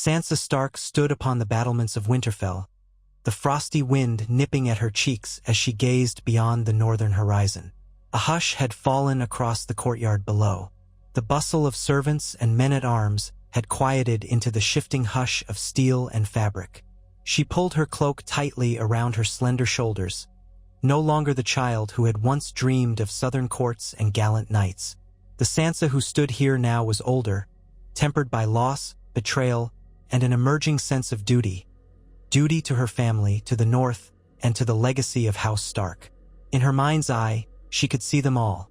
Sansa Stark stood upon the battlements of Winterfell, the frosty wind nipping at her cheeks as she gazed beyond the northern horizon. A hush had fallen across the courtyard below. The bustle of servants and men-at-arms had quieted into the shifting hush of steel and fabric. She pulled her cloak tightly around her slender shoulders, no longer the child who had once dreamed of southern courts and gallant knights. The Sansa who stood here now was older, tempered by loss, betrayal, and an emerging sense of duty. Duty to her family, to the North, and to the legacy of House Stark. In her mind's eye, she could see them all.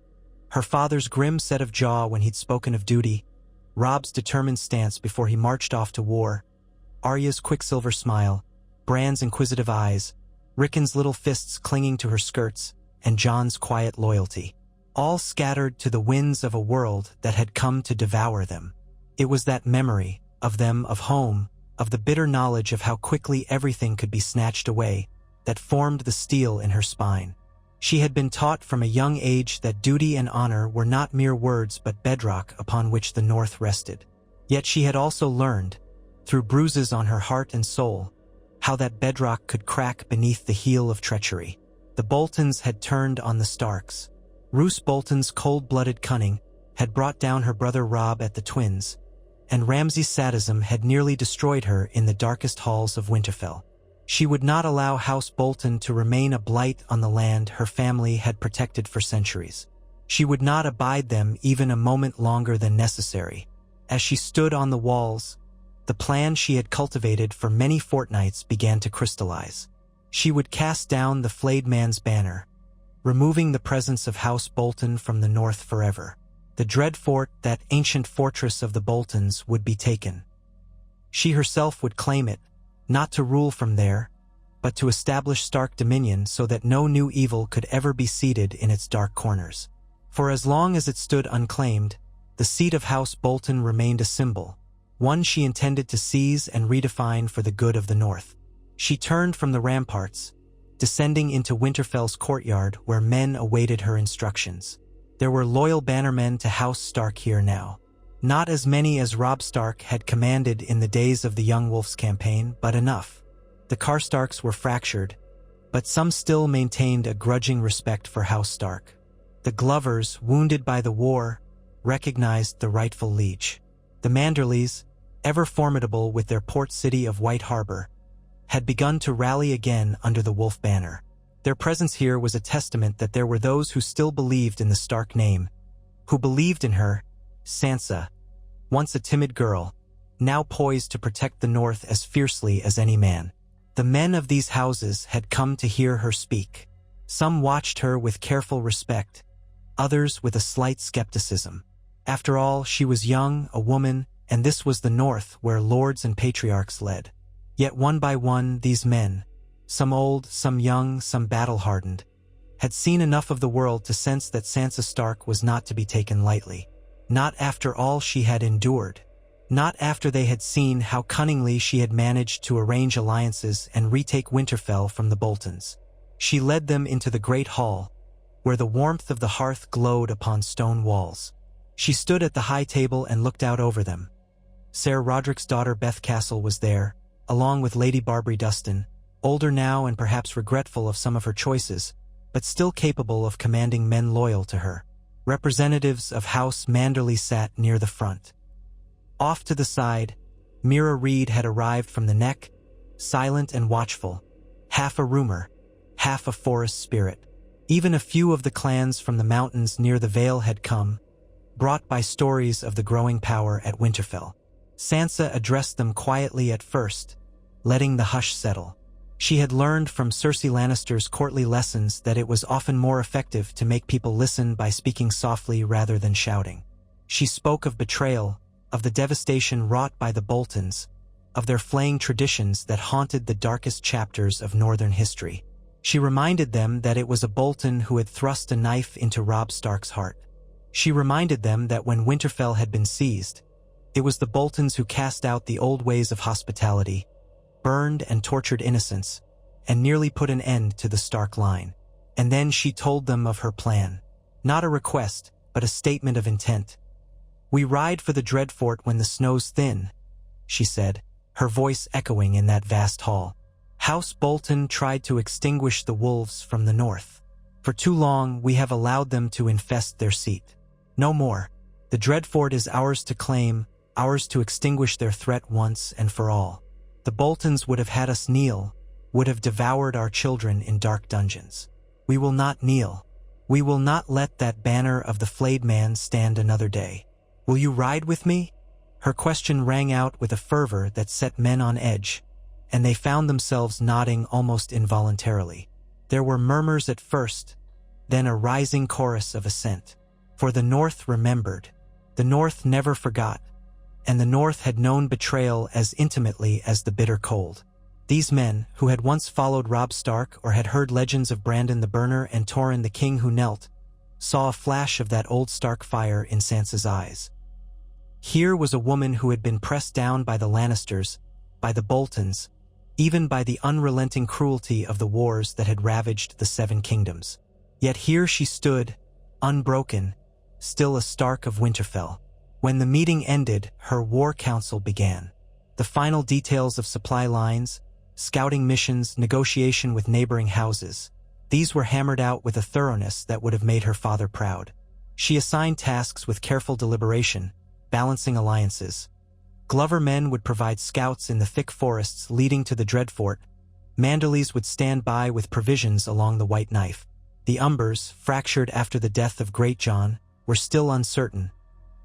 Her father's grim set of jaw when he'd spoken of duty, Robb's determined stance before he marched off to war, Arya's quicksilver smile, Bran's inquisitive eyes, Rickon's little fists clinging to her skirts, and Jon's quiet loyalty. All scattered to the winds of a world that had come to devour them. It was that memory, of them, of home, of the bitter knowledge of how quickly everything could be snatched away, that formed the steel in her spine. She had been taught from a young age that duty and honor were not mere words but bedrock upon which the North rested. Yet she had also learned, through bruises on her heart and soul, how that bedrock could crack beneath the heel of treachery. The Boltons had turned on the Starks. Roose Bolton's cold-blooded cunning had brought down her brother Robb at the Twins, and Ramsay's sadism had nearly destroyed her in the darkest halls of Winterfell. She would not allow House Bolton to remain a blight on the land her family had protected for centuries. She would not abide them even a moment longer than necessary. As she stood on the walls, the plan she had cultivated for many fortnights began to crystallize. She would cast down the flayed man's banner, removing the presence of House Bolton from the North forever. The Dreadfort, that ancient fortress of the Boltons, would be taken. She herself would claim it, not to rule from there, but to establish Stark dominion so that no new evil could ever be seated in its dark corners. For as long as it stood unclaimed, the seat of House Bolton remained a symbol, one she intended to seize and redefine for the good of the North. She turned from the ramparts, descending into Winterfell's courtyard where men awaited her instructions. There were loyal bannermen to House Stark here now. Not as many as Robb Stark had commanded in the days of the Young Wolf's campaign, but enough. The Karstarks were fractured, but some still maintained a grudging respect for House Stark. The Glovers, wounded by the war, recognized the rightful liege. The Manderleys, ever formidable with their port city of White Harbor, had begun to rally again under the Wolf banner. Their presence here was a testament that there were those who still believed in the Stark name, who believed in her, Sansa, once a timid girl, now poised to protect the North as fiercely as any man. The men of these houses had come to hear her speak. Some watched her with careful respect, others with a slight skepticism. After all, she was young, a woman, and this was the North where lords and patriarchs led. Yet one by one, these men, some old, some young, some battle-hardened, had seen enough of the world to sense that Sansa Stark was not to be taken lightly. Not after all she had endured. Not after they had seen how cunningly she had managed to arrange alliances and retake Winterfell from the Boltons. She led them into the great hall, where the warmth of the hearth glowed upon stone walls. She stood at the high table and looked out over them. Ser Roderick's daughter Beth Castle was there, along with Lady Barbary Dustin, older now and perhaps regretful of some of her choices, but still capable of commanding men loyal to her. Representatives of House Manderley sat near the front. Off to the side, Mira Reed had arrived from the Neck, silent and watchful, half a rumor, half a forest spirit. Even a few of the clans from the mountains near the Vale had come, brought by stories of the growing power at Winterfell. Sansa addressed them quietly at first, letting the hush settle. She had learned from Cersei Lannister's courtly lessons that it was often more effective to make people listen by speaking softly rather than shouting. She spoke of betrayal, of the devastation wrought by the Boltons, of their flaying traditions that haunted the darkest chapters of Northern history. She reminded them that it was a Bolton who had thrust a knife into Robb Stark's heart. She reminded them that when Winterfell had been seized, it was the Boltons who cast out the old ways of hospitality, burned and tortured innocents, and nearly put an end to the Stark line. And then she told them of her plan. Not a request, but a statement of intent. "We ride for the Dreadfort when the snow's thin," she said, her voice echoing in that vast hall. House Bolton tried to extinguish the wolves from the north. For too long, we have allowed them to infest their seat. No more. The Dreadfort is ours to claim, ours to extinguish their threat once and for all. The Boltons would have had us kneel, would have devoured our children in dark dungeons. We will not kneel. We will not let that banner of the flayed man stand another day. Will you ride with me? Her question rang out with a fervor that set men on edge, and they found themselves nodding almost involuntarily. There were murmurs at first, then a rising chorus of assent. For the North remembered. The North never forgot, and the North had known betrayal as intimately as the bitter cold. These men, who had once followed Robb Stark or had heard legends of Brandon the Burner and Torrhen the King who knelt, saw a flash of that old Stark fire in Sansa's eyes. Here was a woman who had been pressed down by the Lannisters, by the Boltons, even by the unrelenting cruelty of the wars that had ravaged the Seven Kingdoms. Yet here she stood, unbroken, still a Stark of Winterfell. When the meeting ended, her war council began. The final details of supply lines, scouting missions, negotiation with neighboring houses, these were hammered out with a thoroughness that would have made her father proud. She assigned tasks with careful deliberation, balancing alliances. Glover men would provide scouts in the thick forests leading to the Dreadfort. Manderleys would stand by with provisions along the White Knife. The Umbers, fractured after the death of Greatjon, were still uncertain,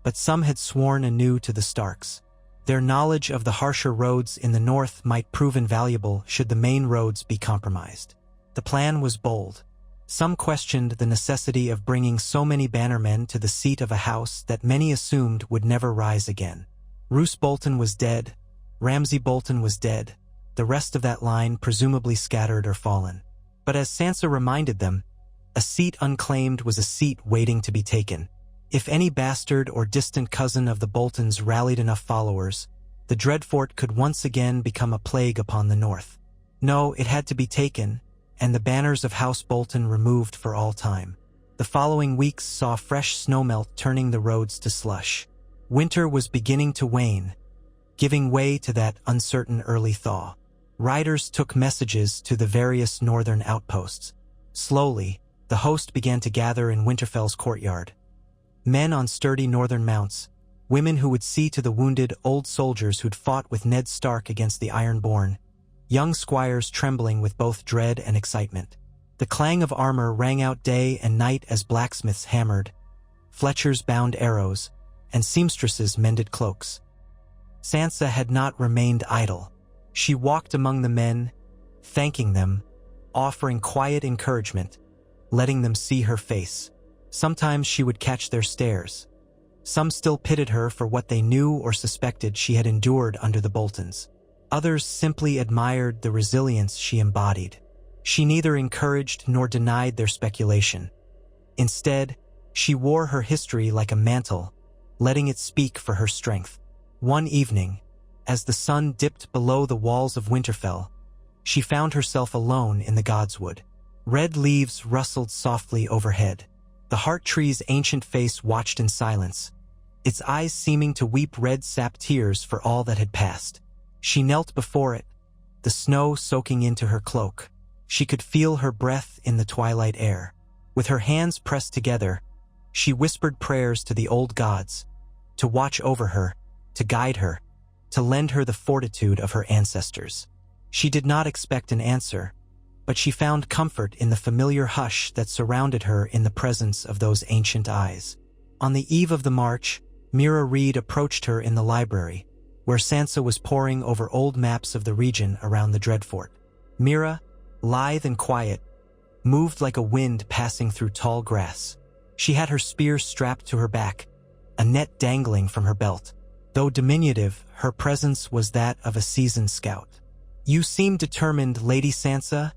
but some had sworn anew to the Starks. Their knowledge of the harsher roads in the north might prove invaluable should the main roads be compromised. The plan was bold. Some questioned the necessity of bringing so many bannermen to the seat of a house that many assumed would never rise again. Roose Bolton was dead, Ramsay Bolton was dead, the rest of that line presumably scattered or fallen. But as Sansa reminded them, a seat unclaimed was a seat waiting to be taken. If any bastard or distant cousin of the Boltons rallied enough followers, the Dreadfort could once again become a plague upon the north. No, it had to be taken, and the banners of House Bolton removed for all time. The following weeks saw fresh snowmelt turning the roads to slush. Winter was beginning to wane, giving way to that uncertain early thaw. Riders took messages to the various northern outposts. Slowly, the host began to gather in Winterfell's courtyard. Men on sturdy northern mounts, women who would see to the wounded old soldiers who'd fought with Ned Stark against the Ironborn, young squires trembling with both dread and excitement. The clang of armor rang out day and night as blacksmiths hammered, fletchers bound arrows, and seamstresses mended cloaks. Sansa had not remained idle. She walked among the men, thanking them, offering quiet encouragement, letting them see her face. Sometimes she would catch their stares. Some still pitied her for what they knew or suspected she had endured under the Boltons. Others simply admired the resilience she embodied. She neither encouraged nor denied their speculation. Instead, she wore her history like a mantle, letting it speak for her strength. One evening, as the sun dipped below the walls of Winterfell, she found herself alone in the Godswood. Red leaves rustled softly overhead. The heart tree's ancient face watched in silence, its eyes seeming to weep red sap tears for all that had passed. She knelt before it, the snow soaking into her cloak. She could feel her breath in the twilight air. With her hands pressed together, she whispered prayers to the old gods, to watch over her, to guide her, to lend her the fortitude of her ancestors. She did not expect an answer, but she found comfort in the familiar hush that surrounded her in the presence of those ancient eyes. On the eve of the march, Mira Reed approached her in the library, where Sansa was poring over old maps of the region around the Dreadfort. Mira, lithe and quiet, moved like a wind passing through tall grass. She had her spear strapped to her back, a net dangling from her belt. Though diminutive, her presence was that of a seasoned scout. "You seem determined, Lady Sansa,"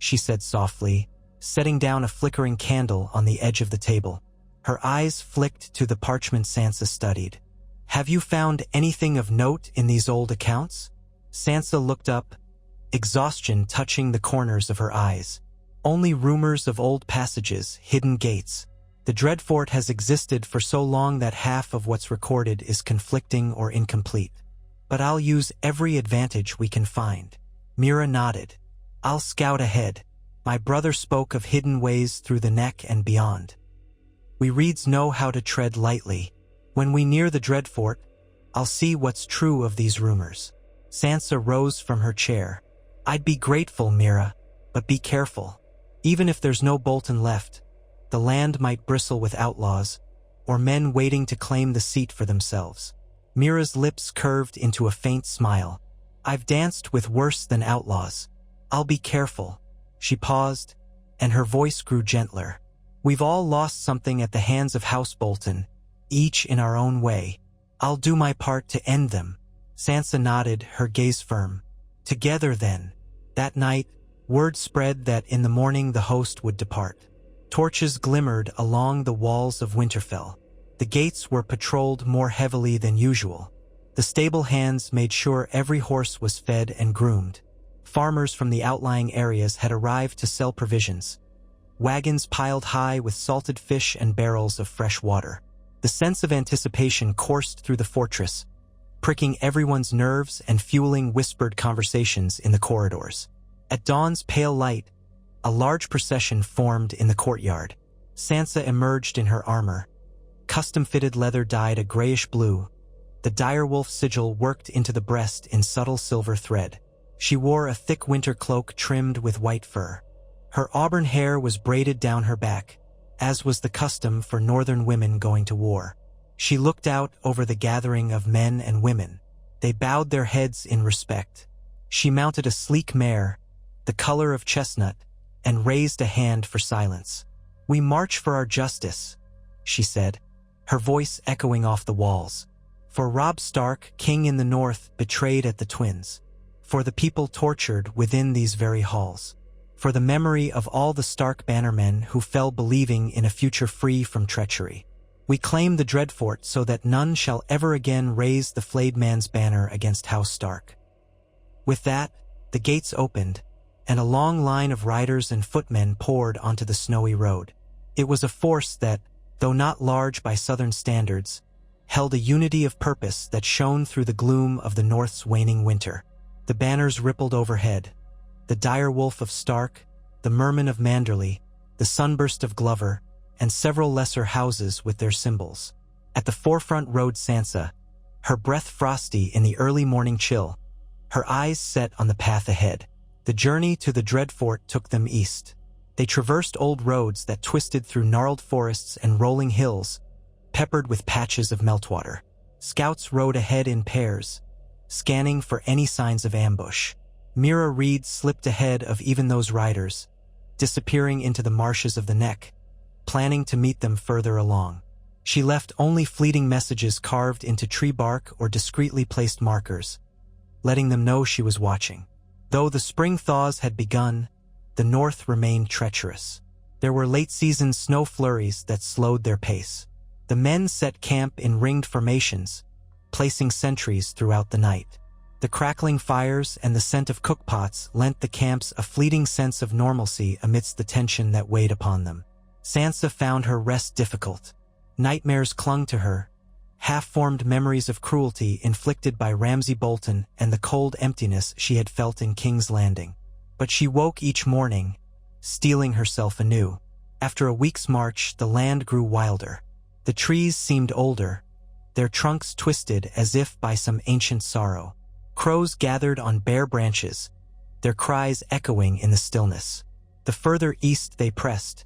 she said softly, setting down a flickering candle on the edge of the table. Her eyes flicked to the parchment Sansa studied. "Have you found anything of note in these old accounts?" Sansa looked up, exhaustion touching the corners of her eyes. "Only rumors of old passages, hidden gates. The Dreadfort has existed for so long that half of what's recorded is conflicting or incomplete. but I'll use every advantage we can find." Mira nodded. "I'll scout ahead. My brother spoke of hidden ways through the neck and beyond. We Reeds know how to tread lightly. When we near the Dreadfort, I'll see what's true of these rumors." Sansa rose from her chair. "I'd be grateful, Mira, but be careful. Even if there's no Bolton left, the land might bristle with outlaws, or men waiting to claim the seat for themselves." Mira's lips curved into a faint smile. "I've danced with worse than outlaws. I'll be careful." She paused, and her voice grew gentler. "We've all lost something at the hands of House Bolton, each in our own way. I'll do my part to end them." Sansa nodded, her gaze firm. "Together, then." That night, word spread that in the morning the host would depart. Torches glimmered along the walls of Winterfell. The gates were patrolled more heavily than usual. The stable hands made sure every horse was fed and groomed. Farmers from the outlying areas had arrived to sell provisions. Wagons piled high with salted fish and barrels of fresh water. The sense of anticipation coursed through the fortress, pricking everyone's nerves and fueling whispered conversations in the corridors. At dawn's pale light, a large procession formed in the courtyard. Sansa emerged in her armor. Custom-fitted leather dyed a grayish blue, the direwolf sigil worked into the breast in subtle silver thread. She wore a thick winter cloak trimmed with white fur. Her auburn hair was braided down her back, as was the custom for northern women going to war. She looked out over the gathering of men and women. They bowed their heads in respect. She mounted a sleek mare, the color of chestnut, and raised a hand for silence. "We march for our justice," she said, her voice echoing off the walls. "For Robb Stark, king in the north, betrayed at the Twins. For the people tortured within these very halls. For the memory of all the Stark bannermen who fell believing in a future free from treachery. We claim the Dreadfort so that none shall ever again raise the flayed man's banner against House Stark." With that, the gates opened, and a long line of riders and footmen poured onto the snowy road. It was a force that, though not large by southern standards, held a unity of purpose that shone through the gloom of the North's waning winter. The banners rippled overhead. The direwolf of Stark, the merman of Manderley, the sunburst of Glover, and several lesser houses with their symbols. At the forefront rode Sansa, her breath frosty in the early morning chill, her eyes set on the path ahead. The journey to the Dreadfort took them east. They traversed old roads that twisted through gnarled forests and rolling hills, peppered with patches of meltwater. Scouts rode ahead in pairs, scanning for any signs of ambush. Mira Reed slipped ahead of even those riders, disappearing into the marshes of the neck, planning to meet them further along. She left only fleeting messages carved into tree bark or discreetly placed markers, letting them know she was watching. Though the spring thaws had begun, the north remained treacherous. There were late-season snow flurries that slowed their pace. The men set camp in ringed formations, placing sentries throughout the night. The crackling fires and the scent of cookpots lent the camps a fleeting sense of normalcy amidst the tension that weighed upon them. Sansa found her rest difficult. Nightmares clung to her, half-formed memories of cruelty inflicted by Ramsay Bolton and the cold emptiness she had felt in King's Landing. But she woke each morning, steeling herself anew. After a week's march, the land grew wilder. The trees seemed older, their trunks twisted as if by some ancient sorrow. Crows gathered on bare branches, their cries echoing in the stillness. The further east they pressed,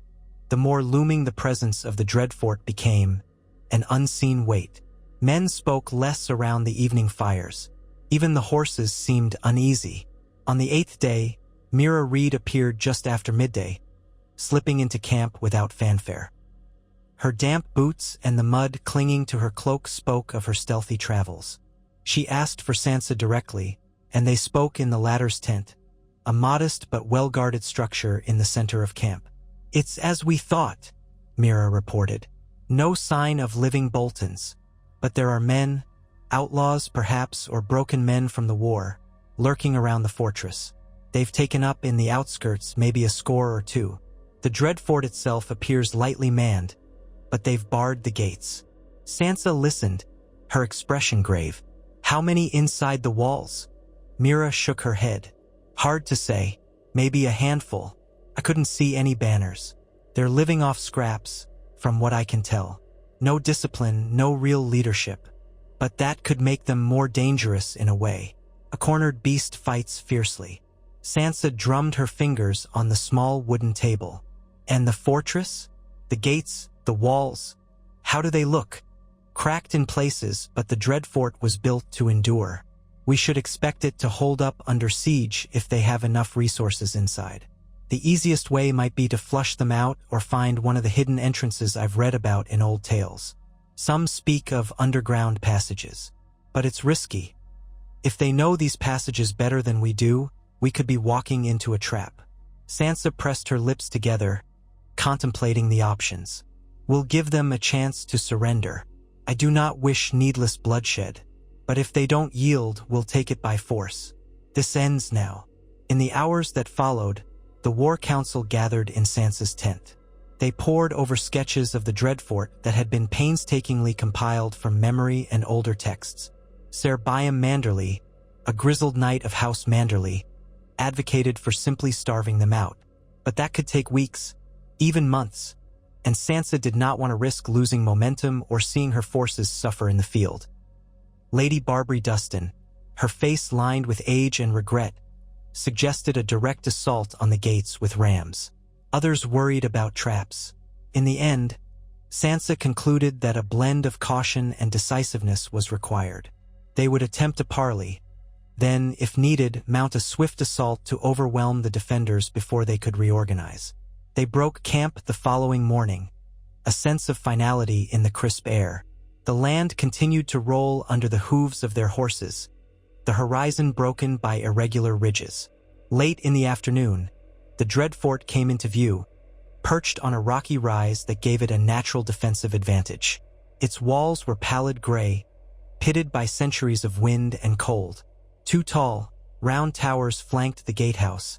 the more looming the presence of the Dreadfort became, an unseen weight. Men spoke less around the evening fires. Even the horses seemed uneasy. On the 8th day, Mira Reed appeared just after midday, slipping into camp without fanfare. Her damp boots and the mud clinging to her cloak spoke of her stealthy travels. She asked for Sansa directly, and they spoke in the latter's tent, a modest but well-guarded structure in the center of camp. "It's as we thought," Mira reported. "No sign of living Boltons, but there are men, outlaws perhaps, or broken men from the war, lurking around the fortress. They've taken up in the outskirts maybe a score or two. The Dreadfort itself appears lightly manned, but they've barred the gates." Sansa listened, her expression grave. How many inside the walls? Mira shook her head. Hard to say. Maybe a handful. I couldn't see any banners. They're living off scraps, from what I can tell. No discipline, no real leadership. But that could make them more dangerous in a way. A cornered beast fights fiercely. Sansa drummed her fingers on the small wooden table. And the fortress? The gates, the walls? How do they look? Cracked in places, but the Dreadfort was built to endure. We should expect it to hold up under siege if they have enough resources inside. The easiest way might be to flush them out or find one of the hidden entrances I've read about in old tales. Some speak of underground passages. But it's risky. If they know these passages better than we do, we could be walking into a trap. Sansa pressed her lips together, contemplating the options. We'll give them a chance to surrender. I do not wish needless bloodshed. But if they don't yield, we'll take it by force. This ends now. In the hours that followed, the War Council gathered in Sansa's tent. They pored over sketches of the Dreadfort that had been painstakingly compiled from memory and older texts. Ser Byam Manderly, a grizzled knight of House Manderly, advocated for simply starving them out. But that could take weeks, even months, and Sansa did not want to risk losing momentum or seeing her forces suffer in the field. Lady Barbary Dustin, her face lined with age and regret, suggested a direct assault on the gates with rams. Others worried about traps. In the end, Sansa concluded that a blend of caution and decisiveness was required. They would attempt a parley, then, if needed, mount a swift assault to overwhelm the defenders before they could reorganize. They broke camp the following morning, a sense of finality in the crisp air. The land continued to roll under the hooves of their horses, the horizon broken by irregular ridges. Late in the afternoon, the Dreadfort came into view, perched on a rocky rise that gave it a natural defensive advantage. Its walls were pallid gray, pitted by centuries of wind and cold. Two tall, round towers flanked the gatehouse,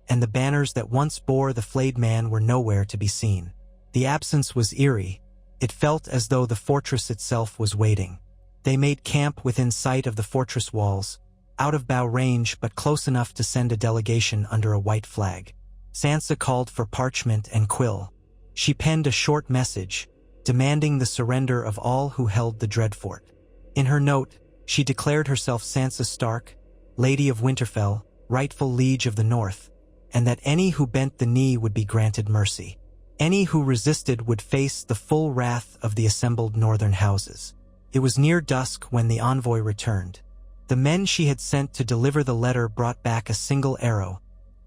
and the banners that once bore the flayed man were nowhere to be seen. The absence was eerie. It felt as though the fortress itself was waiting. They made camp within sight of the fortress walls, out of bow range but close enough to send a delegation under a white flag. Sansa called for parchment and quill. She penned a short message, demanding the surrender of all who held the Dreadfort. In her note, she declared herself Sansa Stark, Lady of Winterfell, rightful liege of the North, and that any who bent the knee would be granted mercy. Any who resisted would face the full wrath of the assembled northern houses. It was near dusk when the envoy returned. The men she had sent to deliver the letter brought back a single arrow,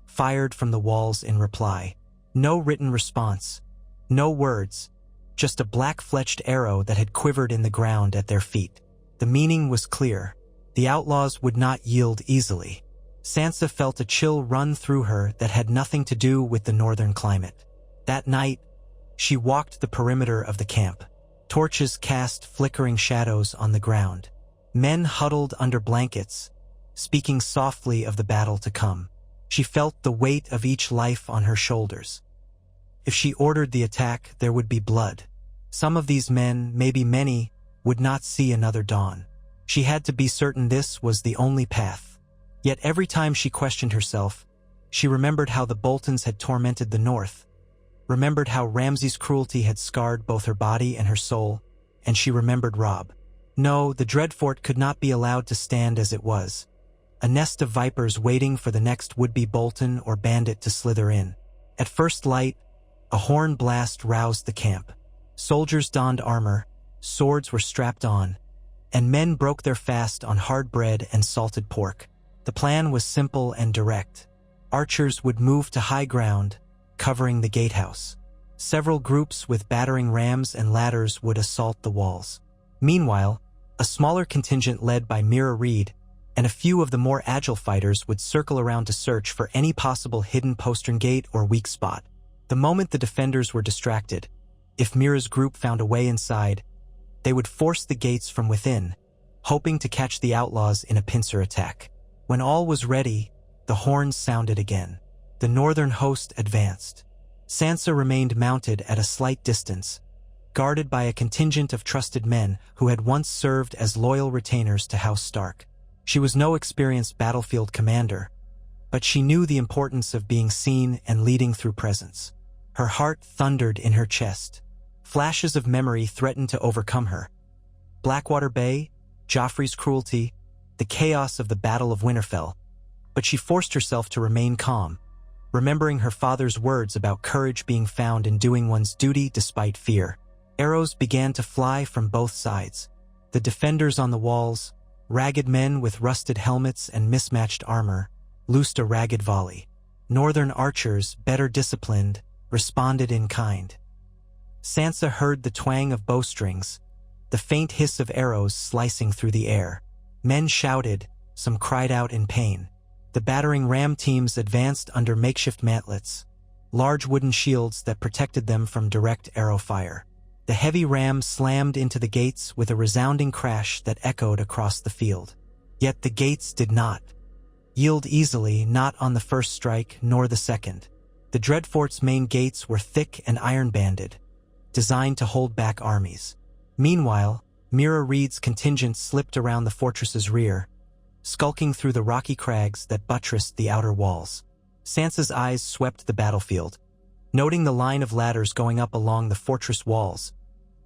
fired from the walls in reply. No written response, no words, just a black-fletched arrow that had quivered in the ground at their feet. The meaning was clear. The outlaws would not yield easily. Sansa felt a chill run through her that had nothing to do with the northern climate. That night, she walked the perimeter of the camp. Torches cast flickering shadows on the ground. Men huddled under blankets, speaking softly of the battle to come. She felt the weight of each life on her shoulders. If she ordered the attack, there would be blood. Some of these men, maybe many, would not see another dawn. She had to be certain this was the only path. Yet every time she questioned herself, she remembered how the Boltons had tormented the North, remembered how Ramsay's cruelty had scarred both her body and her soul, and she remembered Robb. No, the Dreadfort could not be allowed to stand as it was, a nest of vipers waiting for the next would-be Bolton or bandit to slither in. At first light, a horn blast roused the camp. Soldiers donned armor, swords were strapped on, and men broke their fast on hard bread and salted pork. The plan was simple and direct. Archers would move to high ground, covering the gatehouse. Several groups with battering rams and ladders would assault the walls. Meanwhile, a smaller contingent led by Mira Reed and a few of the more agile fighters would circle around to search for any possible hidden postern gate or weak spot. The moment the defenders were distracted, if Mira's group found a way inside, they would force the gates from within, hoping to catch the outlaws in a pincer attack. When all was ready, the horns sounded again. The northern host advanced. Sansa remained mounted at a slight distance, guarded by a contingent of trusted men who had once served as loyal retainers to House Stark. She was no experienced battlefield commander, but she knew the importance of being seen and leading through presence. Her heart thundered in her chest. Flashes of memory threatened to overcome her. Blackwater Bay, Joffrey's cruelty, the chaos of the Battle of Winterfell. But she forced herself to remain calm, remembering her father's words about courage being found in doing one's duty despite fear. Arrows began to fly from both sides. The defenders on the walls, ragged men with rusted helmets and mismatched armor, loosed a ragged volley. Northern archers, better disciplined, responded in kind. Sansa heard the twang of bowstrings, the faint hiss of arrows slicing through the air. Men shouted, some cried out in pain. The battering ram teams advanced under makeshift mantlets, large wooden shields that protected them from direct arrow fire. The heavy ram slammed into the gates with a resounding crash that echoed across the field. Yet the gates did not yield easily, not on the first strike nor the second. The Dreadfort's main gates were thick and iron-banded, designed to hold back armies. Meanwhile, Mira Reed's contingent slipped around the fortress's rear, skulking through the rocky crags that buttressed the outer walls. Sansa's eyes swept the battlefield, noting the line of ladders going up along the fortress walls,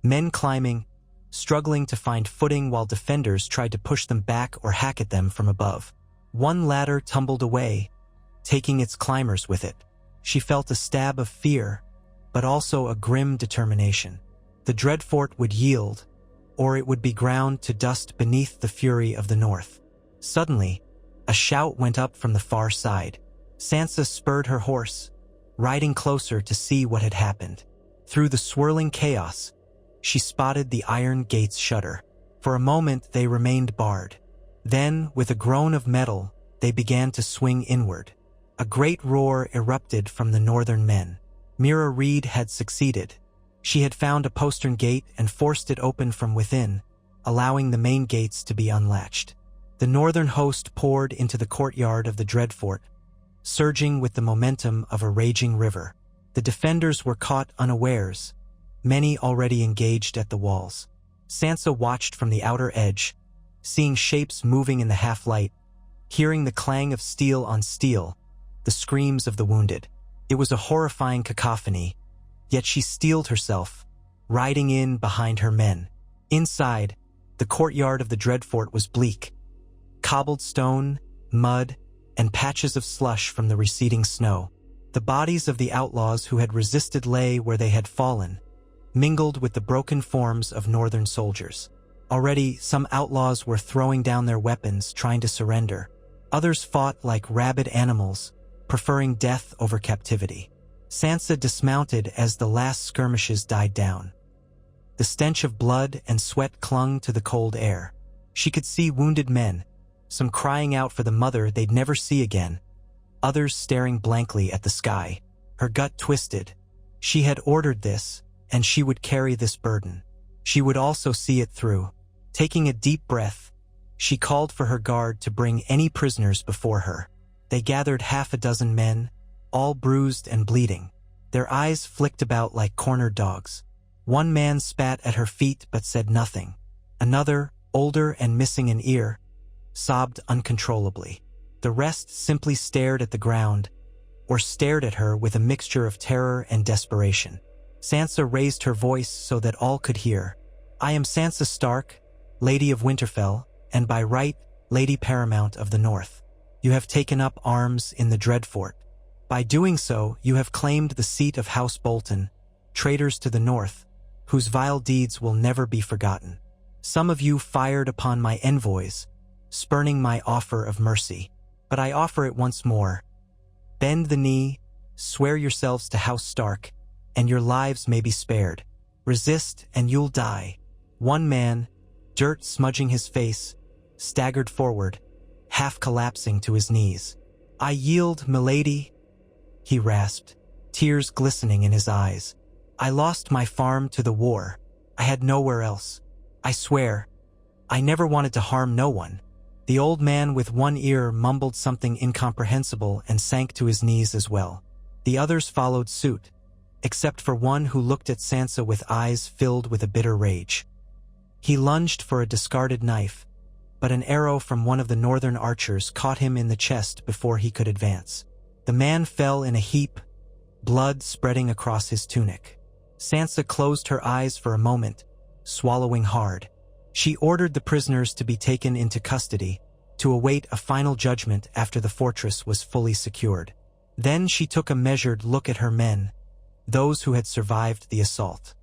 men climbing, struggling to find footing while defenders tried to push them back or hack at them from above. One ladder tumbled away, taking its climbers with it. She felt a stab of fear, but also a grim determination. The Dreadfort would yield, or it would be ground to dust beneath the fury of the north. Suddenly, a shout went up from the far side. Sansa spurred her horse, riding closer to see what had happened. Through the swirling chaos, she spotted the iron gates shudder. For a moment they remained barred. Then, with a groan of metal, they began to swing inward. A great roar erupted from the northern men. Mira Reed had succeeded. She had found a postern gate and forced it open from within, allowing the main gates to be unlatched. The northern host poured into the courtyard of the Dreadfort, surging with the momentum of a raging river. The defenders were caught unawares, many already engaged at the walls. Sansa watched from the outer edge, seeing shapes moving in the half-light, hearing the clang of steel on steel, the screams of the wounded. It was a horrifying cacophony, yet she steeled herself, riding in behind her men. Inside, the courtyard of the Dreadfort was bleak. Cobbled stone, mud, and patches of slush from the receding snow. The bodies of the outlaws who had resisted lay where they had fallen, mingled with the broken forms of northern soldiers. Already, some outlaws were throwing down their weapons, trying to surrender. Others fought like rabid animals, preferring death over captivity. Sansa dismounted as the last skirmishes died down. The stench of blood and sweat clung to the cold air. She could see wounded men, some crying out for the mother they'd never see again, others staring blankly at the sky. Her gut twisted. She had ordered this, and she would carry this burden. She would also see it through. Taking a deep breath, she called for her guard to bring any prisoners before her. They gathered 6 men, all bruised and bleeding. Their eyes flicked about like cornered dogs. One man spat at her feet but said nothing. Another, older and missing an ear, sobbed uncontrollably. The rest simply stared at the ground, or stared at her with a mixture of terror and desperation. Sansa raised her voice so that all could hear. "I am Sansa Stark, Lady of Winterfell, and by right, Lady Paramount of the North. You have taken up arms in the Dreadfort. By doing so, you have claimed the seat of House Bolton, traitors to the North, whose vile deeds will never be forgotten. Some of you fired upon my envoys, spurning my offer of mercy. But I offer it once more. Bend the knee, swear yourselves to House Stark, and your lives may be spared. Resist, and you'll die." One man, dirt smudging his face, staggered forward, half collapsing to his knees. "I yield, milady," he rasped, tears glistening in his eyes. "I lost my farm to the war. I had nowhere else. I swear, I never wanted to harm no one." The old man with one ear mumbled something incomprehensible and sank to his knees as well. The others followed suit, except for one who looked at Sansa with eyes filled with a bitter rage. He lunged for a discarded knife, but an arrow from one of the northern archers caught him in the chest before he could advance. The man fell in a heap, blood spreading across his tunic. Sansa closed her eyes for a moment, swallowing hard. She ordered the prisoners to be taken into custody, to await a final judgment after the fortress was fully secured. Then she took a measured look at her men, those who had survived the assault.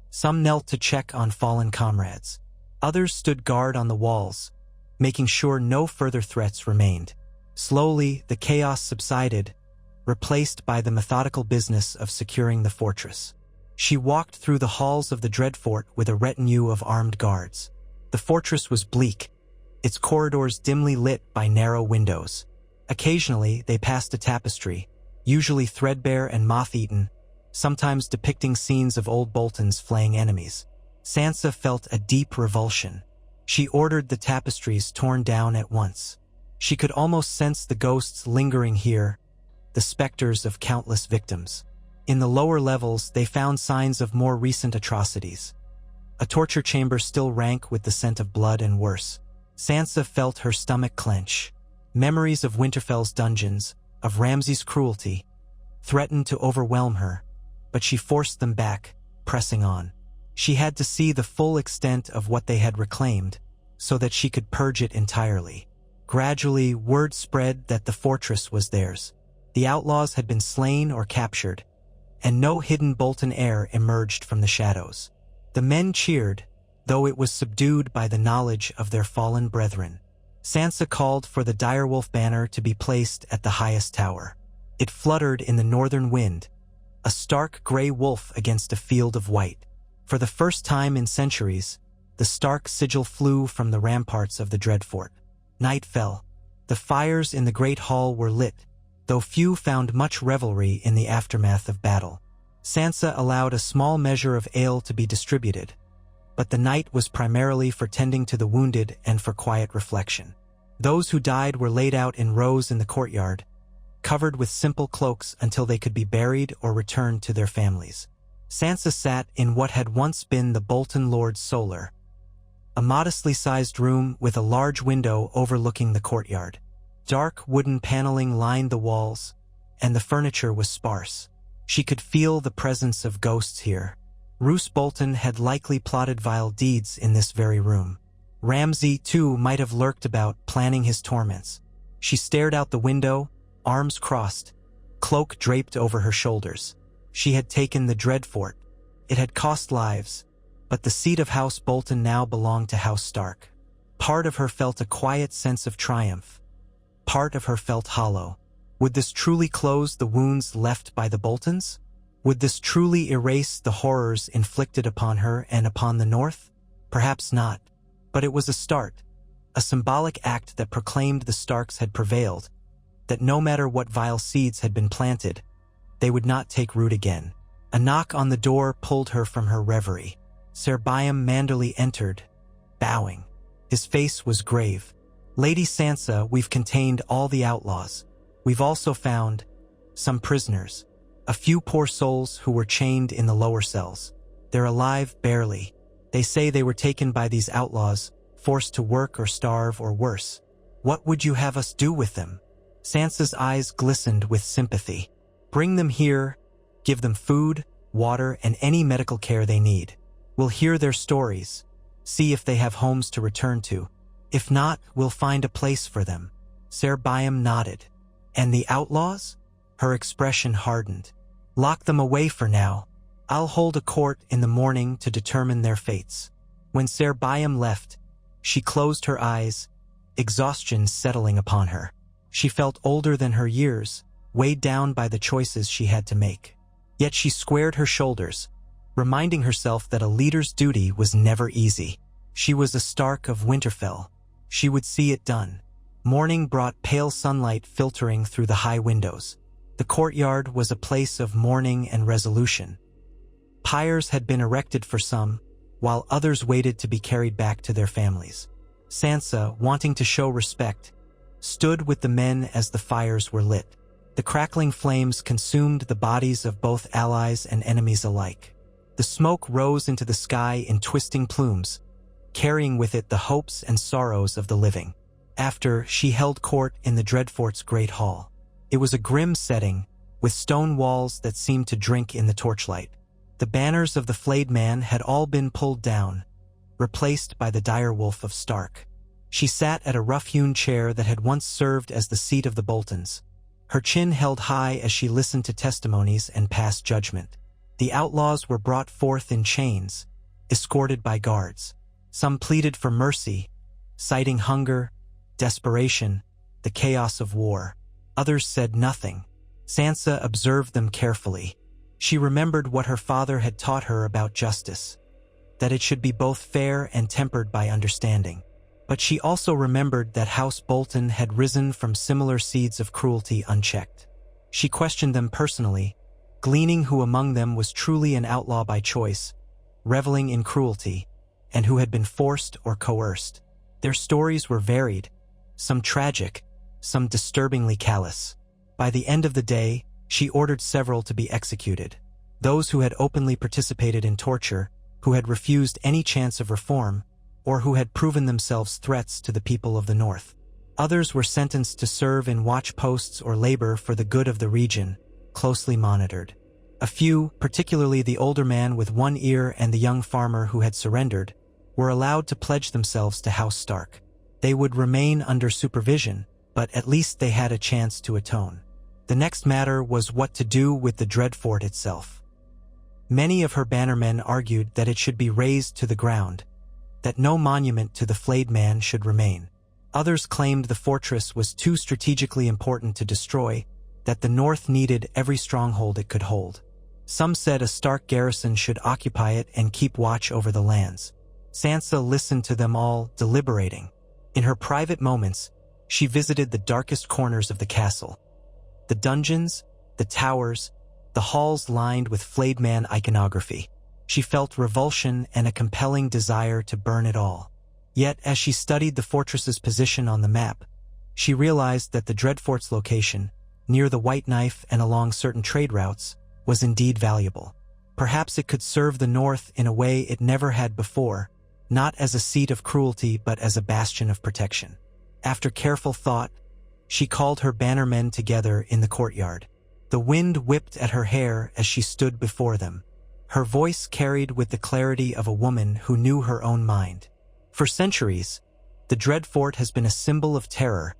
Some knelt to check on fallen comrades. Others stood guard on the walls, making sure no further threats remained. Slowly, the chaos subsided, replaced by the methodical business of securing the fortress. She walked through the halls of the Dreadfort with a retinue of armed guards. The fortress was bleak, its corridors dimly lit by narrow windows. Occasionally, they passed a tapestry, usually threadbare and moth-eaten, sometimes depicting scenes of old Bolton's flaying enemies. Sansa felt a deep revulsion. She ordered the tapestries torn down at once. She could almost sense the ghosts lingering here, the specters of countless victims. In the lower levels, they found signs of more recent atrocities. A torture chamber still rank with the scent of blood and worse. Sansa felt her stomach clench. Memories of Winterfell's dungeons, of Ramsay's cruelty, threatened to overwhelm her, but she forced them back, pressing on. She had to see the full extent of what they had reclaimed, so that she could purge it entirely. Gradually, word spread that the fortress was theirs. The outlaws had been slain or captured, and no hidden Bolton heir emerged from the shadows. The men cheered, though it was subdued by the knowledge of their fallen brethren. Sansa called for the direwolf banner to be placed at the highest tower. It fluttered in the northern wind, a stark gray wolf against a field of white. For the first time in centuries, the stark sigil flew from the ramparts of the Dreadfort. Night fell. The fires in the great hall were lit, though few found much revelry in the aftermath of battle. Sansa allowed a small measure of ale to be distributed, but the night was primarily for tending to the wounded and for quiet reflection. Those who died were laid out in rows in the courtyard, covered with simple cloaks until they could be buried or returned to their families. Sansa sat in what had once been the Bolton Lord's Solar, a modestly sized room with a large window overlooking the courtyard. Dark wooden paneling lined the walls, and the furniture was sparse. She could feel the presence of ghosts here. Roose Bolton had likely plotted vile deeds in this very room. Ramsay, too, might have lurked about, planning his torments. She stared out the window, arms crossed, cloak draped over her shoulders. She had taken the Dreadfort. It had cost lives, but the seat of House Bolton now belonged to House Stark. Part of her felt a quiet sense of triumph. Part of her felt hollow. Would this truly close the wounds left by the Boltons? Would this truly erase the horrors inflicted upon her and upon the North? Perhaps not. But it was a start, a symbolic act that proclaimed the Starks had prevailed, that no matter what vile seeds had been planted, they would not take root again. A knock on the door pulled her from her reverie. Ser Byam Manderly entered, bowing. His face was grave. "Lady Sansa, we've contained all the outlaws. We've also found some prisoners, a few poor souls who were chained in the lower cells. They're alive barely. They say they were taken by these outlaws, forced to work or starve or worse. What would you have us do with them?" Sansa's eyes glistened with sympathy. "Bring them here, give them food, water, and any medical care they need. We'll hear their stories, see if they have homes to return to. If not, we'll find a place for them." Ser Byam nodded. "And the outlaws?" Her expression hardened. "Lock them away for now. I'll hold a court in the morning to determine their fates." When Ser Byam left, she closed her eyes, exhaustion settling upon her. She felt older than her years, weighed down by the choices she had to make. Yet she squared her shoulders, reminding herself that a leader's duty was never easy. She was a Stark of Winterfell. She would see it done. Morning brought pale sunlight filtering through the high windows. The courtyard was a place of mourning and resolution. Pyres had been erected for some, while others waited to be carried back to their families. Sansa, wanting to show respect, stood with the men as the fires were lit. The crackling flames consumed the bodies of both allies and enemies alike. The smoke rose into the sky in twisting plumes, carrying with it the hopes and sorrows of the living. After, she held court in the Dreadfort's great hall. It was a grim setting, with stone walls that seemed to drink in the torchlight. The banners of the flayed man had all been pulled down, replaced by the dire wolf of Stark. She sat at a rough-hewn chair that had once served as the seat of the Boltons, her chin held high as she listened to testimonies and passed judgment. The outlaws were brought forth in chains, escorted by guards. Some pleaded for mercy, citing hunger, desperation, the chaos of war. Others said nothing. Sansa observed them carefully. She remembered what her father had taught her about justice, that it should be both fair and tempered by understanding. But she also remembered that House Bolton had risen from similar seeds of cruelty unchecked. She questioned them personally, gleaning who among them was truly an outlaw by choice, reveling in cruelty, and who had been forced or coerced. Their stories were varied, some tragic, some disturbingly callous. By the end of the day, she ordered several to be executed. Those who had openly participated in torture, who had refused any chance of reform, or who had proven themselves threats to the people of the North. Others were sentenced to serve in watch posts or labor for the good of the region, closely monitored. A few, particularly the older man with one ear and the young farmer who had surrendered, were allowed to pledge themselves to House Stark. They would remain under supervision, but at least they had a chance to atone. The next matter was what to do with the Dreadfort itself. Many of her bannermen argued that it should be razed to the ground, that no monument to the flayed man should remain. Others claimed the fortress was too strategically important to destroy, that the North needed every stronghold it could hold. Some said a Stark garrison should occupy it and keep watch over the lands. Sansa listened to them all, deliberating. In her private moments, she visited the darkest corners of the castle. The dungeons, the towers, the halls lined with flayed man iconography. She felt revulsion and a compelling desire to burn it all. Yet, as she studied the fortress's position on the map, she realized that the Dreadfort's location, near the White Knife and along certain trade routes, was indeed valuable. Perhaps it could serve the North in a way it never had before, not as a seat of cruelty but as a bastion of protection. After careful thought, she called her bannermen together in the courtyard. The wind whipped at her hair as she stood before them. Her voice carried with the clarity of a woman who knew her own mind. For centuries, the Dreadfort has been a symbol of terror,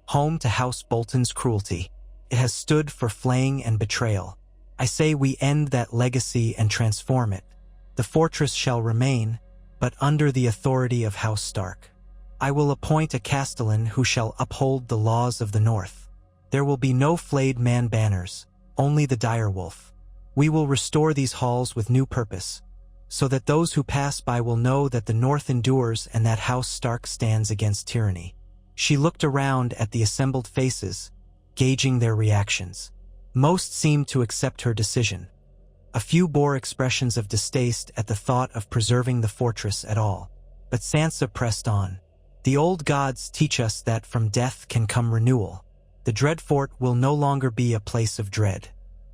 home to House Bolton's cruelty. It has stood for flaying and betrayal. I say we end that legacy and transform it. The fortress shall remain, but under the authority of House Stark. I will appoint a castellan who shall uphold the laws of the North. There will be no flayed man banners, only the dire wolf. We will restore these halls with new purpose, so that those who pass by will know that the North endures and that House Stark stands against tyranny. She looked around at the assembled faces, gauging their reactions. Most seemed to accept her decision. A few bore expressions of distaste at the thought of preserving the fortress at all. But Sansa pressed on. The old gods teach us that from death can come renewal. The Dreadfort will no longer be a place of dread.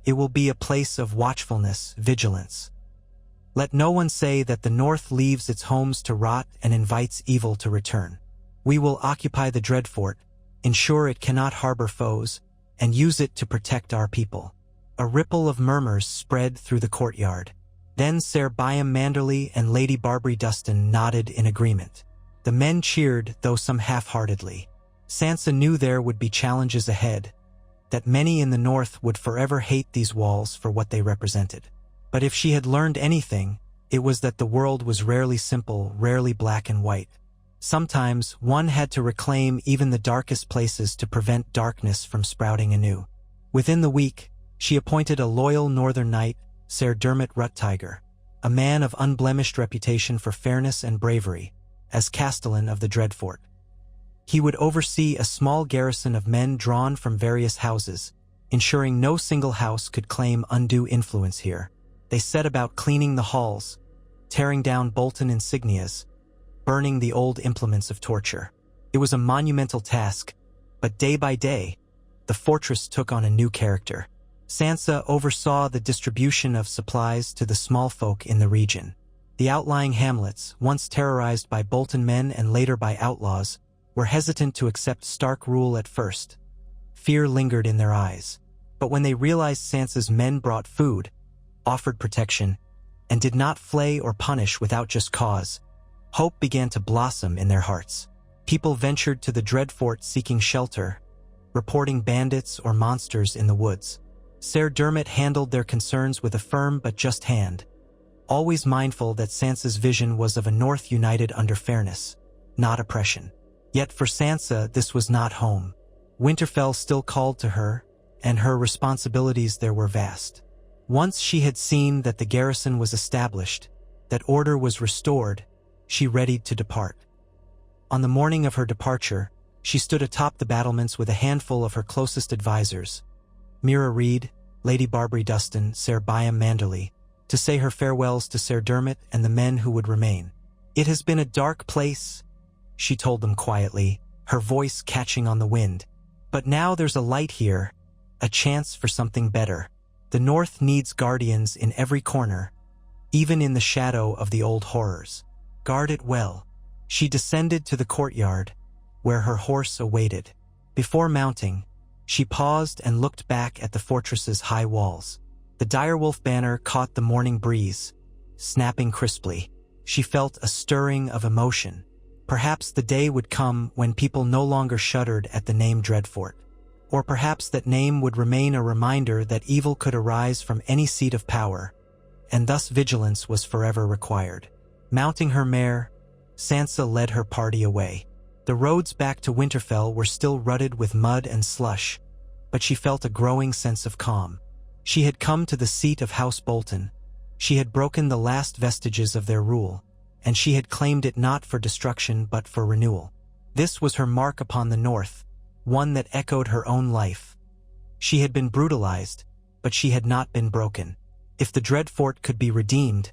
It will be a place of watchfulness, vigilance. Let no one say that the North leaves its homes to rot and invites evil to return. We will occupy the Dreadfort, ensure it cannot harbor foes, and use it to protect our people. A ripple of murmurs spread through the courtyard. Then Ser Byam Manderly and Lady Barbary Dustin nodded in agreement. The men cheered, though some half-heartedly. Sansa knew there would be challenges ahead, that many in the North would forever hate these walls for what they represented. But if she had learned anything, it was that the world was rarely simple, rarely black and white. Sometimes one had to reclaim even the darkest places to prevent darkness from sprouting anew. Within the week, she appointed a loyal northern knight, Ser Dermot Ruttiger, a man of unblemished reputation for fairness and bravery, as castellan of the Dreadfort. He would oversee a small garrison of men drawn from various houses, ensuring no single house could claim undue influence here. They set about cleaning the halls, tearing down Bolton insignias, burning the old implements of torture. It was a monumental task, but day by day, the fortress took on a new character. Sansa oversaw the distribution of supplies to the small folk in the region. The outlying hamlets, once terrorized by Bolton men and later by outlaws, were hesitant to accept Stark rule at first. Fear lingered in their eyes. But when they realized Sansa's men brought food, offered protection, and did not flay or punish without just cause, hope began to blossom in their hearts. People ventured to the Dreadfort seeking shelter, reporting bandits or monsters in the woods. Ser Dermot handled their concerns with a firm but just hand, always mindful that Sansa's vision was of a North united under fairness, not oppression. Yet for Sansa, this was not home. Winterfell still called to her, and her responsibilities there were vast. Once she had seen that the garrison was established, that order was restored, she readied to depart. On the morning of her departure, she stood atop the battlements with a handful of her closest advisors, Mira Reed, Lady Barbary Dustin, Ser Byam Manderly, to say her farewells to Ser Dermot and the men who would remain. "It has been a dark place," she told them quietly, her voice catching on the wind. "But now there's a light here, a chance for something better. The North needs guardians in every corner, even in the shadow of the old horrors. Guard it well." She descended to the courtyard, where her horse awaited. Before mounting, she paused and looked back at the fortress's high walls. The direwolf banner caught the morning breeze, snapping crisply. She felt a stirring of emotion. Perhaps the day would come when people no longer shuddered at the name Dreadfort. Or perhaps that name would remain a reminder that evil could arise from any seat of power, and thus vigilance was forever required. Mounting her mare, Sansa led her party away. The roads back to Winterfell were still rutted with mud and slush, but she felt a growing sense of calm. She had come to the seat of House Bolton. She had broken the last vestiges of their rule, and she had claimed it not for destruction but for renewal. This was her mark upon the North, one that echoed her own life. She had been brutalized, but she had not been broken. If the Dreadfort could be redeemed,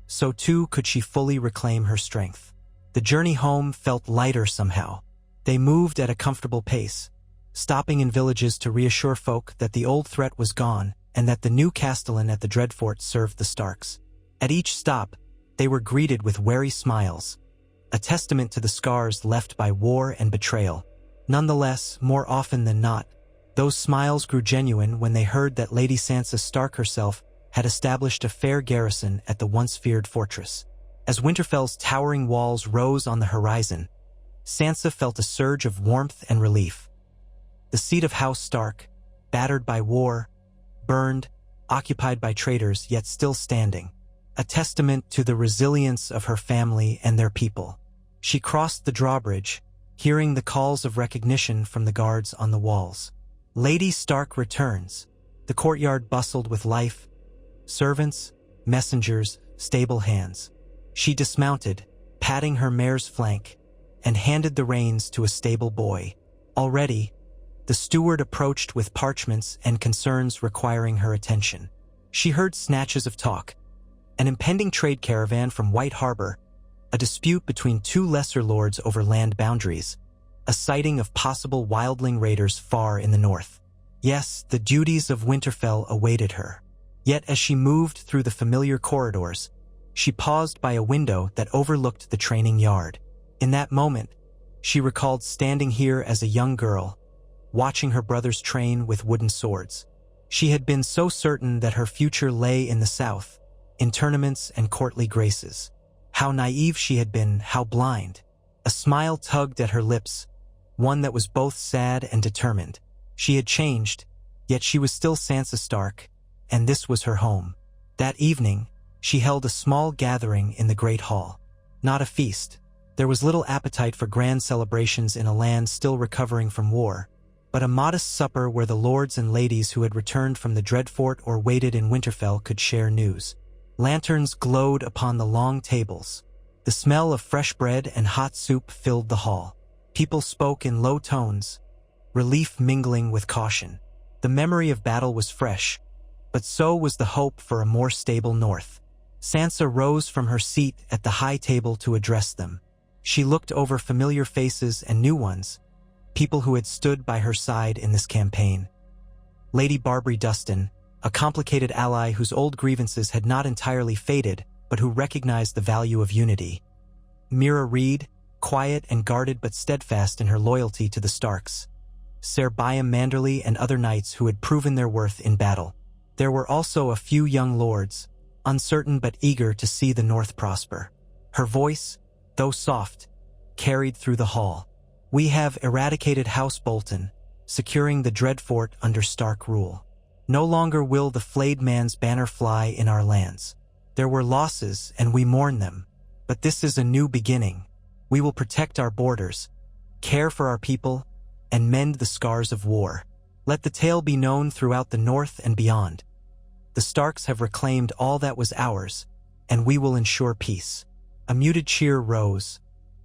so too could she fully reclaim her strength. The journey home felt lighter somehow. They moved at a comfortable pace, stopping in villages to reassure folk that the old threat was gone and that the new castellan at the Dreadfort served the Starks. At each stop, they were greeted with wary smiles, a testament to the scars left by war and betrayal. Nonetheless, more often than not, those smiles grew genuine when they heard that Lady Sansa Stark herself had established a fair garrison at the once feared fortress. As Winterfell's towering walls rose on the horizon, Sansa felt a surge of warmth and relief. The seat of House Stark, battered by war, burned, occupied by traitors, yet still standing, a testament to the resilience of her family and their people. She crossed the drawbridge, hearing the calls of recognition from the guards on the walls. Lady Stark returns. The courtyard bustled with life, servants, messengers, stable hands. She dismounted, patting her mare's flank, and handed the reins to a stable boy. Already, the steward approached with parchments and concerns requiring her attention. She heard snatches of talk, an impending trade caravan from White Harbor, a dispute between two lesser lords over land boundaries, a sighting of possible wildling raiders far in the north. Yes, the duties of Winterfell awaited her. Yet as she moved through the familiar corridors, she paused by a window that overlooked the training yard. In that moment, she recalled standing here as a young girl, watching her brothers train with wooden swords. She had been so certain that her future lay in the south, in tournaments and courtly graces. How naive she had been, how blind. A smile tugged at her lips, one that was both sad and determined. She had changed, yet she was still Sansa Stark, and this was her home. That evening, she held a small gathering in the Great Hall. Not a feast. There was little appetite for grand celebrations in a land still recovering from war, but a modest supper where the lords and ladies who had returned from the Dreadfort or waited in Winterfell could share news. Lanterns glowed upon the long tables. The smell of fresh bread and hot soup filled the hall. People spoke in low tones, relief mingling with caution. The memory of battle was fresh, but so was the hope for a more stable north. Sansa rose from her seat at the high table to address them. She looked over familiar faces and new ones, people who had stood by her side in this campaign. Lady Barbary Dustin, a complicated ally whose old grievances had not entirely faded, but who recognized the value of unity. Mira Reed, quiet and guarded but steadfast in her loyalty to the Starks. Ser Byam Manderley and other knights who had proven their worth in battle. There were also a few young lords, uncertain but eager to see the North prosper. Her voice, though soft, carried through the hall. We have eradicated House Bolton, securing the Dreadfort under Stark rule. No longer will the flayed man's banner fly in our lands. There were losses and we mourn them, but this is a new beginning. We will protect our borders, care for our people, and mend the scars of war. Let the tale be known throughout the North and beyond. The Starks have reclaimed all that was ours, and we will ensure peace. A muted cheer rose.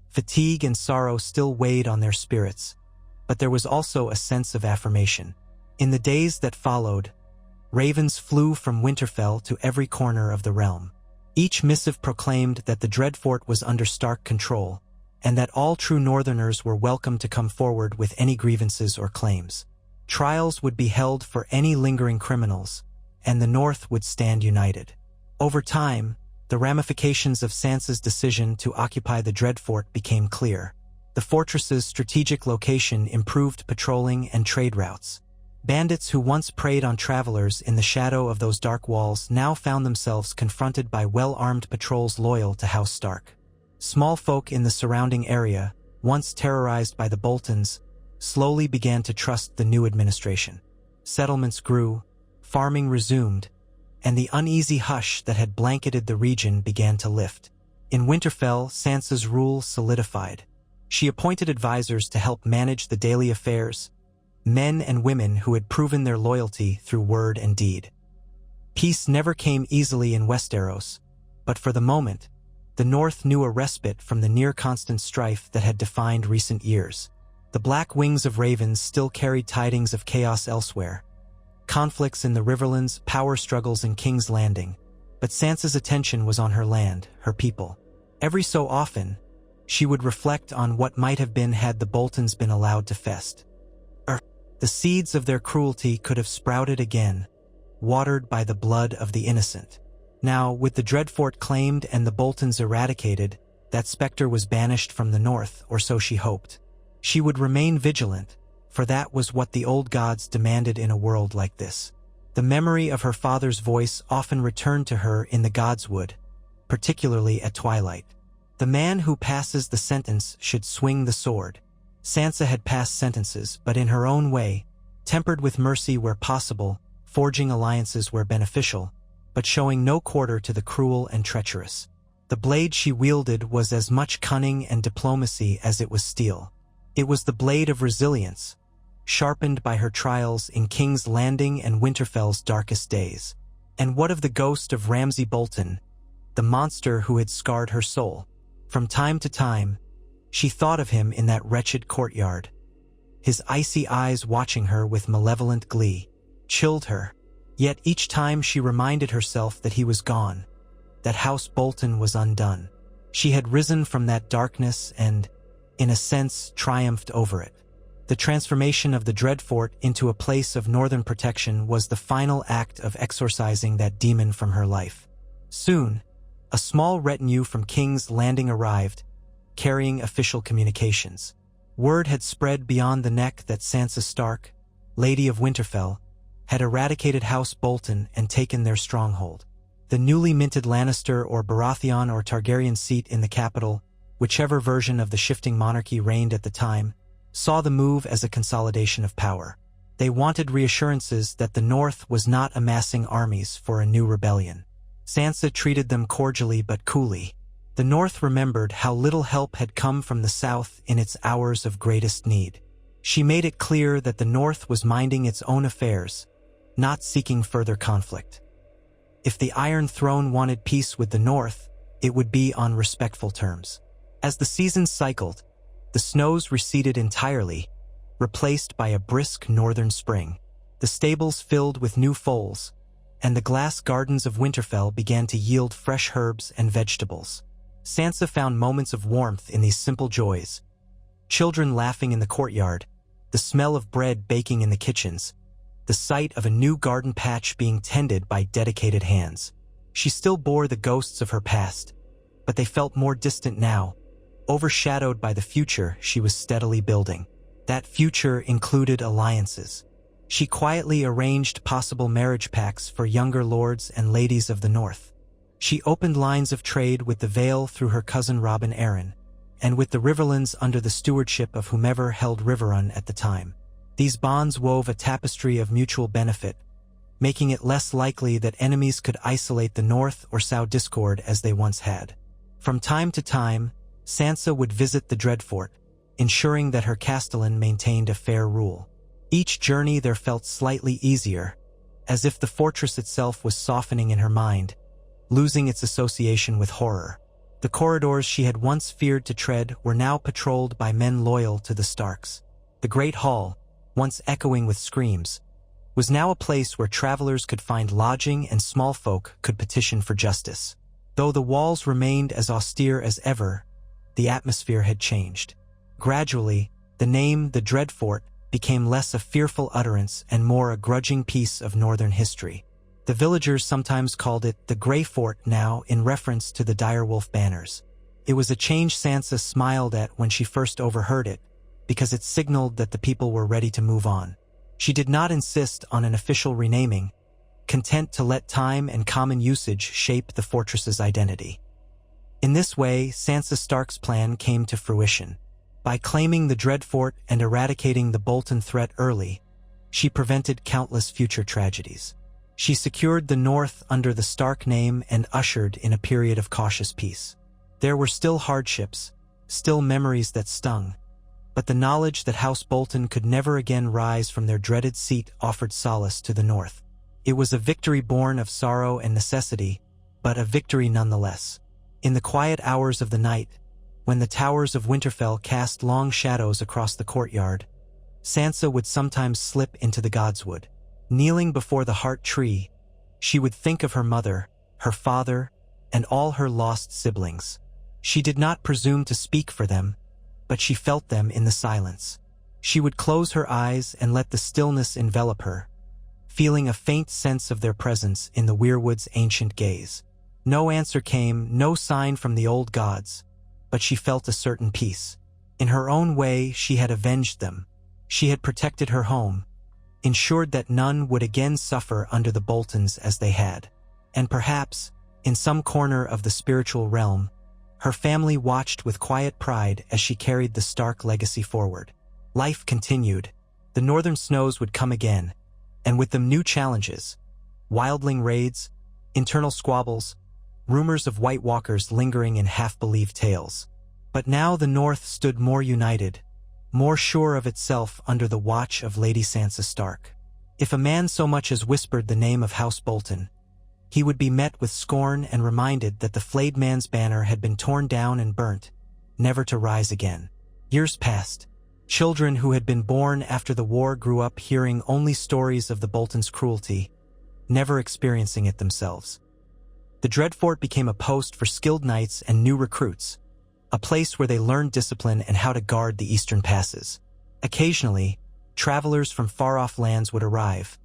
Fatigue and sorrow still weighed on their spirits, but there was also a sense of affirmation. In the days that followed, ravens flew from Winterfell to every corner of the realm. Each missive proclaimed that the Dreadfort was under Stark control, and that all true Northerners were welcome to come forward with any grievances or claims. Trials would be held for any lingering criminals, and the North would stand united. Over time, the ramifications of Sansa's decision to occupy the Dreadfort became clear. The fortress's strategic location improved patrolling and trade routes. Bandits who once preyed on travelers in the shadow of those dark walls now found themselves confronted by well-armed patrols loyal to House Stark. Small folk in the surrounding area, once terrorized by the Boltons, slowly began to trust the new administration. Settlements grew, farming resumed, and the uneasy hush that had blanketed the region began to lift. In Winterfell, Sansa's rule solidified. She appointed advisors to help manage the daily affairs, men and women who had proven their loyalty through word and deed. Peace never came easily in Westeros, but for the moment, the North knew a respite from the near-constant strife that had defined recent years. The black wings of ravens still carried tidings of chaos elsewhere. Conflicts in the Riverlands, power struggles in King's Landing, but Sansa's attention was on her land, her people. Every so often, she would reflect on what might have been had the Boltons been allowed to fest. The seeds of their cruelty could have sprouted again, watered by the blood of the innocent. Now, with the Dreadfort claimed and the Boltons eradicated, that specter was banished from the North, or so she hoped. She would remain vigilant, for that was what the old gods demanded in a world like this. The memory of her father's voice often returned to her in the Godswood, particularly at twilight. The man who passes the sentence should swing the sword. Sansa had passed sentences, but in her own way, tempered with mercy where possible, forging alliances where beneficial, but showing no quarter to the cruel and treacherous. The blade she wielded was as much cunning and diplomacy as it was steel. It was the blade of resilience, sharpened by her trials in King's Landing and Winterfell's darkest days. And what of the ghost of Ramsay Bolton, the monster who had scarred her soul? From time to time, she thought of him in that wretched courtyard. His icy eyes watching her with malevolent glee chilled her, yet each time she reminded herself that he was gone, that House Bolton was undone. She had risen from that darkness and, in a sense, triumphed over it. The transformation of the Dreadfort into a place of northern protection was the final act of exorcising that demon from her life. Soon, a small retinue from King's Landing arrived, carrying official communications. Word had spread beyond the neck that Sansa Stark, Lady of Winterfell, had eradicated House Bolton and taken their stronghold. The newly minted Lannister or Baratheon or Targaryen seat in the capital, whichever version of the shifting monarchy reigned at the time, saw the move as a consolidation of power. They wanted reassurances that the North was not amassing armies for a new rebellion. Sansa treated them cordially but coolly. The North remembered how little help had come from the South in its hours of greatest need. She made it clear that the North was minding its own affairs, not seeking further conflict. If the Iron Throne wanted peace with the North, it would be on respectful terms. As the seasons cycled, the snows receded entirely, replaced by a brisk northern spring. The stables filled with new foals, and the glass gardens of Winterfell began to yield fresh herbs and vegetables. Sansa found moments of warmth in these simple joys. Children laughing in the courtyard, the smell of bread baking in the kitchens, the sight of a new garden patch being tended by dedicated hands. She still bore the ghosts of her past, but they felt more distant now, overshadowed by the future she was steadily building. That future included alliances. She quietly arranged possible marriage pacts for younger lords and ladies of the north. She opened lines of trade with the Vale through her cousin Robin Arryn, and with the Riverlands under the stewardship of whomever held Riverrun at the time. These bonds wove a tapestry of mutual benefit, making it less likely that enemies could isolate the north or sow discord as they once had. From time to time, Sansa would visit the Dreadfort, ensuring that her castellan maintained a fair rule. Each journey there felt slightly easier, as if the fortress itself was softening in her mind, losing its association with horror. The corridors she had once feared to tread were now patrolled by men loyal to the Starks. The Great Hall, once echoing with screams, was now a place where travelers could find lodging and small folk could petition for justice. Though the walls remained as austere as ever, the atmosphere had changed. Gradually, the name the Dreadfort became less a fearful utterance and more a grudging piece of northern history. The villagers sometimes called it the Grey Fort now in reference to the direwolf banners. It was a change Sansa smiled at when she first overheard it, because it signaled that the people were ready to move on. She did not insist on an official renaming, content to let time and common usage shape the fortress's identity. In this way, Sansa Stark's plan came to fruition. By claiming the Dreadfort and eradicating the Bolton threat early, she prevented countless future tragedies. She secured the North under the Stark name and ushered in a period of cautious peace. There were still hardships, still memories that stung, but the knowledge that House Bolton could never again rise from their dreaded seat offered solace to the North. It was a victory born of sorrow and necessity, but a victory nonetheless. In the quiet hours of the night, when the towers of Winterfell cast long shadows across the courtyard, Sansa would sometimes slip into the Godswood. Kneeling before the Heart Tree, she would think of her mother, her father, and all her lost siblings. She did not presume to speak for them, but she felt them in the silence. She would close her eyes and let the stillness envelop her, feeling a faint sense of their presence in the weirwood's ancient gaze. No answer came, no sign from the old gods, but she felt a certain peace. In her own way, she had avenged them. She had protected her home, ensured that none would again suffer under the Boltons as they had. And perhaps, in some corner of the spiritual realm, her family watched with quiet pride as she carried the Stark legacy forward. Life continued. The northern snows would come again, and with them new challenges: wildling raids, internal squabbles, rumors of White Walkers lingering in half-believed tales. But now the North stood more united, more sure of itself under the watch of Lady Sansa Stark. If a man so much as whispered the name of House Bolton, he would be met with scorn and reminded that the flayed man's banner had been torn down and burnt, never to rise again. Years passed. Children who had been born after the war grew up hearing only stories of the Boltons' cruelty, never experiencing it themselves. The Dreadfort became a post for skilled knights and new recruits, a place where they learned discipline and how to guard the eastern passes. Occasionally, travelers from far-off lands would arrive,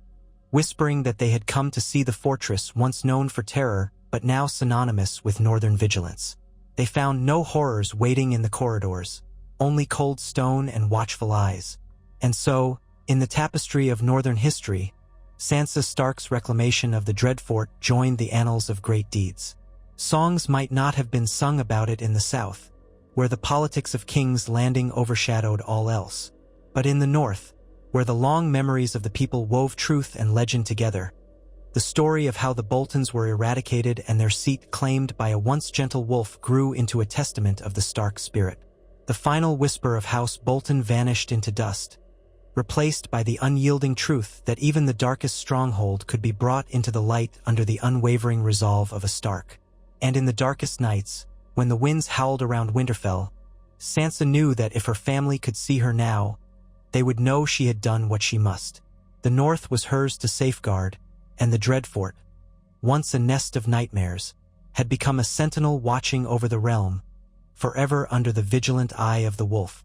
whispering that they had come to see the fortress once known for terror but now synonymous with northern vigilance. They found no horrors waiting in the corridors, only cold stone and watchful eyes. And so, in the tapestry of northern history, Sansa Stark's reclamation of the Dreadfort joined the annals of great deeds. Songs might not have been sung about it in the south, where the politics of King's Landing overshadowed all else. But in the north, where the long memories of the people wove truth and legend together, the story of how the Boltons were eradicated and their seat claimed by a once gentle wolf grew into a testament of the Stark spirit. The final whisper of House Bolton vanished into dust, replaced by the unyielding truth that even the darkest stronghold could be brought into the light under the unwavering resolve of a Stark. And in the darkest nights, when the winds howled around Winterfell, Sansa knew that if her family could see her now, they would know she had done what she must. The North was hers to safeguard, and the Dreadfort, once a nest of nightmares, had become a sentinel watching over the realm, forever under the vigilant eye of the wolf.